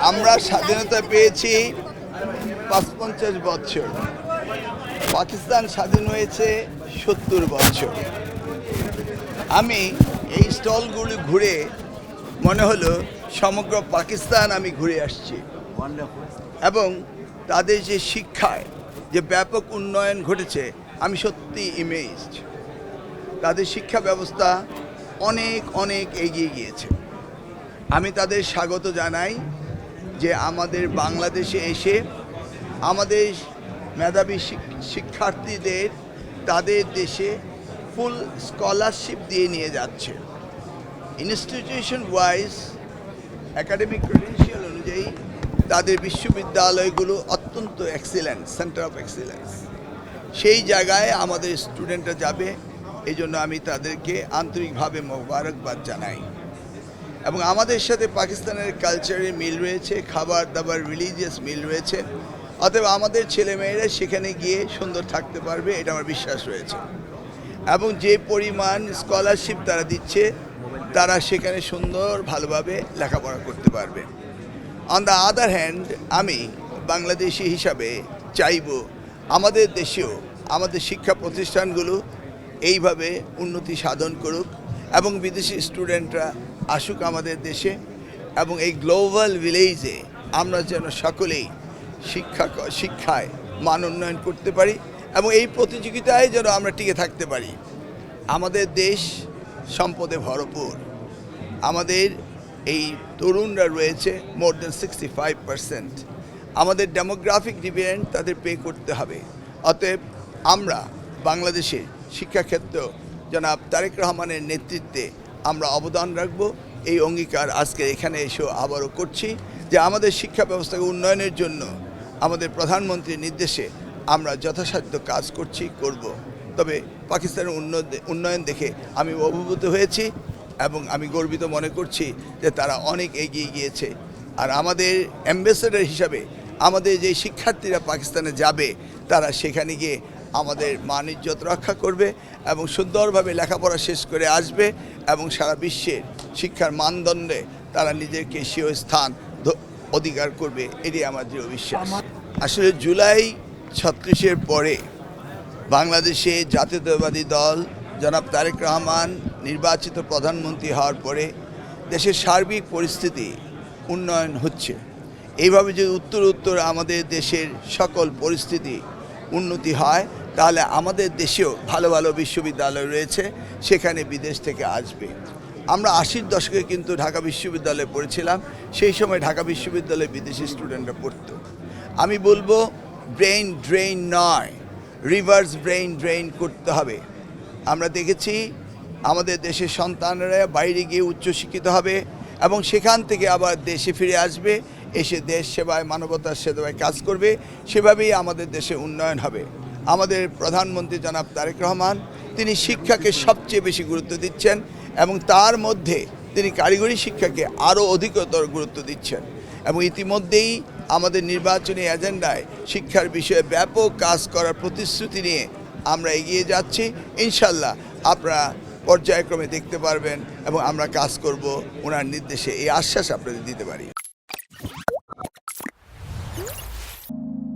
আমরা স্বাধীনতা পেয়েছি ৫৫ বছর, পাকিস্তান স্বাধীন হয়েছে ৭০ বছর। আমি এই স্টলগুলি ঘুরে মনে হলো সমগ্র পাকিস্তান আমি ঘুরে আসছি এবং তাদের যে শিক্ষায় যে ব্যাপক উন্নয়ন ঘটেছে আমি সত্যি ইমেজড। তাদের শিক্ষা ব্যবস্থা অনেক অনেক এগিয়ে গিয়েছে। আমি তাদের স্বাগত জানাই যে আমাদের বাংলাদেশে এসে আমাদের মেধাবী শিক্ষার্থীদের তাদের দেশে ফুল স্কলারশিপ দিয়ে নিয়ে যাচ্ছে। ইনস্টিটিউশন ওয়াইজ একাডেমিক ক্রেডেনশিয়াল অনুযায়ী তাদের বিশ্ববিদ্যালয়গুলো অত্যন্ত এক্সিলেন্ট, সেন্টার অফ এক্সিলেন্স। সেই জায়গায় আমাদের স্টুডেন্টরা যাবে, এই জন্য আমি তাদেরকে আন্তরিকভাবে মোবারকবাদ জানাই। এবং আমাদের সাথে পাকিস্তানের কালচারের মিল রয়েছে, খাবার দাবার রিলিজিয়াস মিল রয়েছে, অতএব আমাদের ছেলেমেয়েরা সেখানে গিয়ে সুন্দর থাকতে পারবে, এটা আমার বিশ্বাস রয়েছে। এবং যে পরিমাণ স্কলারশিপ তারা দিচ্ছে তারা সেখানে সুন্দর ভালোভাবে লেখাপড়া করতে পারবে। অন দ্য আদার হ্যান্ড আমি বাংলাদেশি হিসাবে চাইব আমাদের দেশেও আমাদের শিক্ষা প্রতিষ্ঠানগুলো এইভাবে উন্নতি সাধন করুক এবং বিদেশি স্টুডেন্টরা আসুক আমাদের দেশে, এবং এই গ্লোবাল ভিলেজে আমরা যেন সকলেই শিক্ষায় মান উন্নয়ন করতে পারি এবং এই প্রতিযোগিতায় যেন আমরা টিকে থাকতে পারি। আমাদের দেশ সম্পদে ভরপুর। আমাদের এই তরুণরা রয়েছে মোর দেন 65%। আমাদের ডেমোগ্রাফিক ডিভিডেন্ড তাদের পে করতে হবে। অতএব আমরা বাংলাদেশে শিক্ষাক্ষেত্র জনাব তারেক রহমানের নেতৃত্বে আমরা অবদান রাখব, এই অঙ্গীকার আজকে এখানে এসেও আবারও করছি যে আমাদের শিক্ষা ব্যবস্থাকে উন্নয়নের জন্য আমাদের প্রধানমন্ত্রীর নির্দেশে আমরা যথাসাধ্য কাজ করব। তবে পাকিস্তানের উন্নয়ন দেখে আমি অভিভূত হয়েছি এবং আমি গর্বিত মনে করছি যে তারা অনেক এগিয়ে গিয়েছে। আর আমাদের অ্যাম্বাসেডর হিসাবে আমাদের যে শিক্ষার্থীরা পাকিস্তানে যাবে তারা সেখানে গিয়ে আমাদের মান ইজ্জত রক্ষা করবে এবং সুন্দরভাবে লেখাপড়া শেষ করে আসবে এবং সারা বিশ্বের শিক্ষার মানদণ্ডে তারা নিজেকে স্বীয় স্থান অধিকার করবে, এটি আমার দৃঢ় বিশ্বাস। আসলে জুলাই 36-এর পরে বাংলাদেশে জাতীয়তাবাদী দল জনাব তারেক রহমান নির্বাচিত প্রধানমন্ত্রী হওয়ার পরে দেশের সার্বিক পরিস্থিতি উন্নয়ন হচ্ছে। এইভাবে যদি উত্তর আমাদের দেশের সকল পরিস্থিতি উন্নতি হয় তাহলে আমাদের দেশেও ভালো ভালো বিশ্ববিদ্যালয় রয়েছে, সেখানে বিদেশ থেকে আসবে। আমরা 80-র দশকে কিন্তু ঢাকা বিশ্ববিদ্যালয়ে পড়েছিলাম, সেই সময় ঢাকা বিশ্ববিদ্যালয়ে বিদেশি স্টুডেন্টরা পড়তো। আমি বলবো ব্রেইন ড্রেইন নয়, রিভার্স ব্রেইন ড্রেইন করতে হবে। আমরা দেখেছি আমাদের দেশের সন্তানরা বাইরে গিয়ে উচ্চশিক্ষিত হবে এবং সেখান থেকে আবার দেশে ফিরে আসবে, এসে দেশ সেবায় মানবতার সেবায় কাজ করবে, সেভাবেই আমাদের দেশে উন্নয়ন হবে। আমাদের প্রধানমন্ত্রী জনাব তারেক রহমান তিনি শিক্ষাকে সবচেয়ে বেশি গুরুত্ব দিচ্ছেন এবং তার মধ্যে তিনি কারিগরি শিক্ষাকে আরও অধিকতর গুরুত্ব দিচ্ছেন এবং ইতিমধ্যেই আমাদের নির্বাচনী এজেন্ডায় শিক্ষার বিষয়ে ব্যাপক কাজ করার প্রতিশ্রুতি নিয়ে আমরা এগিয়ে যাচ্ছি। ইনশাল্লাহ আপনারা পর্যায়ক্রমে দেখতে পারবেন এবং আমরা কাজ করব ওনার নির্দেশে, এই আশ্বাস আপনাদের দিতে পারি।